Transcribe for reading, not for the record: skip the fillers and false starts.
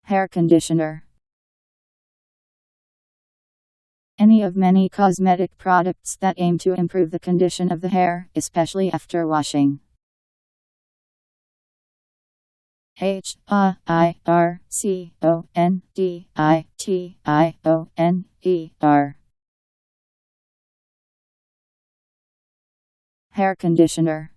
Hair conditioner. Any of many cosmetic products that aim to improve the condition of the hair, especially after washing. HIRCONDITIONER. Hair conditioner.